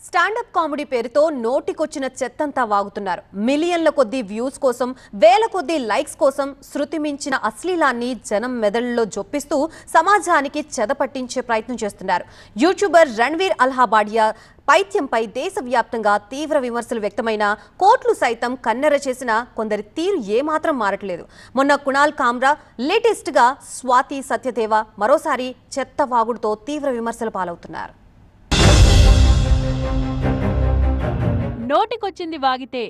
Stand up comedy పేరుతో నోటికొచ్చిన చెత్తంతా వాగుతున్నారు. మిలియన్ల కొద్దీ వ్యూస్ కోసం, వేల కొద్దీ లైక్స్ కోసం శృతి మించిన అశ్లీలాన్ని జనం మెదడులో జొప్పిస్తూ సమాజానికి చెదపట్టించే ప్రయత్నం చేస్తున్నారు. యూట్యూబర్ రణ్వీర్ అల్హాబాడియా పైత్యంపై దేశవ్యాప్తంగా తీవ్ర విమర్శలు వ్యక్తమైన కోర్టులు సైతం కన్నెర చేసిన కొందరి తీరు ఏమాత్రం మారట్లేదు. మొన్న కునాల్ కామ్రా, లేటెస్ట్ గా స్వాతి సత్యదేవ మరోసారి చెత్త వాగుడుతో తీవ్ర విమర్శలు పాలవుతున్నారు. నోటికొచ్చింది వాగితే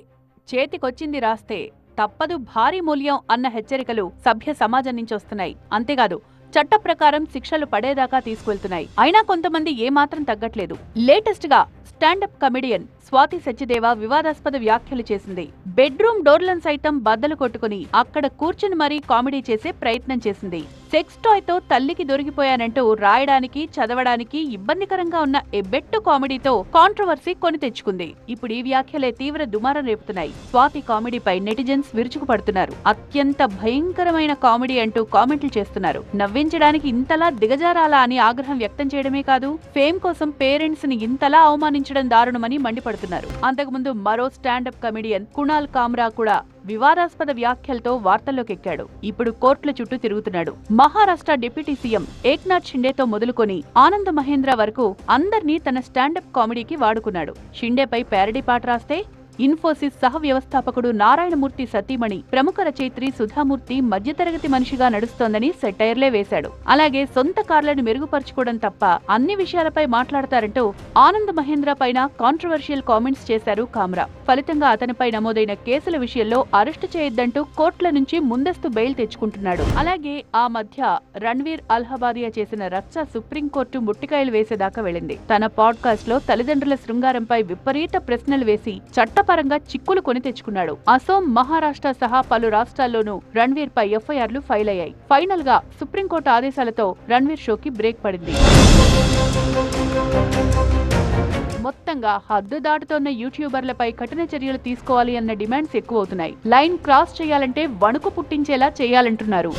చేతికొచ్చింది రాస్తే తప్పదు భారీ మూల్యం అన్న హెచ్చరికలు సభ్య సమాజం నుంచి వస్తున్నాయి. అంతేకాదు చట్ట ప్రకారం శిక్షలు పడేదాకా తీసుకువెళ్తున్నాయి. అయినా కొంతమంది ఏమాత్రం తగ్గట్లేదు. లేటెస్ట్ గా స్టాండప్ కమెడియన్ స్వాతి సత్యదేవ వివాదాస్పద వ్యాఖ్యలు చేసింది. బెడ్రూమ్ డోర్లను సైతం బద్దలు కొట్టుకుని అక్కడ కూర్చుని మరీ కామెడీ చేసే ప్రయత్నం చేసింది. సెక్స్ టాయ్ తో తల్లికి దొరికిపోయానంటూ రాయడానికి చదవడానికి ఇబ్బందికరంగా ఉన్న ఎబ్బెట్టు కామెడీతో కాంట్రవర్సీ కొని తెచ్చుకుంది. ఇప్పుడు ఈ వ్యాఖ్యలే తీవ్ర దుమారం రేపుతున్నాయి. స్వాతి కామెడీపై నెటిజన్స్ విరుచుకుపడుతున్నారు. అత్యంత భయంకరమైన కామెడీ అంటూ కామెంట్లు చేస్తున్నారు. నవ్వించడానికి ఇంతలా దిగజారాలా అని ఆగ్రహం వ్యక్తం చేయడమే కాదు, ఫేమ్ కోసం పేరెంట్స్ ని ఇంతలా అవమానించడం దారుణమని మండిపడుతున్నారు. అంతకుముందు మరో స్టాండప్ కమెడియన్ కునాల్ కామ్రా కూడా వివాదాస్పద వ్యాఖ్యలతో వార్తల్లోకెక్కాడు. ఇప్పుడు కోర్టుల చుట్టూ తిరుగుతున్నాడు. మహారాష్ట్ర డిప్యూటీ సీఎం ఏక్నాథ్ షిండేతో మొదలుకొని ఆనంద్ మహేంద్ర వరకు అందర్నీ తన స్టాండప్ కామెడీకి వాడుకున్నాడు. షిండేపై ప్యారడీ పాట రాస్తే ఇన్ఫోసిస్ సహ వ్యవస్థాపకుడు నారాయణమూర్తి సతీమణి ప్రముఖ రచయిత్రి సుధామూర్తి మధ్యతరగతి మనిషిగా నడుస్తోందని సెటైర్లే వేశాడు. అలాగే సొంత కార్లను మెరుగుపరుచుకోవడం తప్ప అన్ని విషయాలపై మాట్లాడతారంటూ ఆనంద్ మహేంద్ర పైన కాంట్రవర్షియల్ కామెంట్స్ చేశారు కామ్రా. ఫలితంగా అతనిపై నమోదైన కేసుల విషయంలో అరెస్టు చేయొద్దంటూ కోర్టుల నుంచి ముందస్తు బెయిల్ తెచ్చుకుంటున్నాడు. అలాగే ఆ మధ్య రణ్వీర్ అల్హాబాదియా చేసిన రచ్చ సుప్రీంకోర్టు ముట్టికాయలు వేసేదాకా వెళ్లింది. తన పాడ్కాస్ట్ లో తల్లిదండ్రుల శృంగారంపై విపరీత ప్రశ్నలు వేసి చట్టపరంగా చిక్కులు కొని తెచ్చుకున్నాడు. అసోం, మహారాష్ట్ర సహా పలు రాష్ట్రాల్లోనూ రణ్వీర్ పై ఎఫ్ఐఆర్లు ఫైల్ అయ్యాయి. ఫైనల్ గా సుప్రీంకోర్టు ఆదేశాలతో రణ్వీర్ షోకి బ్రేక్ పడింది. మొత్తంగా హద్దు దాటుతోన్న యూట్యూబర్లపై కఠిన చర్యలు తీసుకోవాలి అన్న డిమాండ్స్ ఎక్కువవుతున్నాయి. లైన్ క్రాస్ చేయాలంటే వణుకు పుట్టించేలా చేయాలంటున్నారు.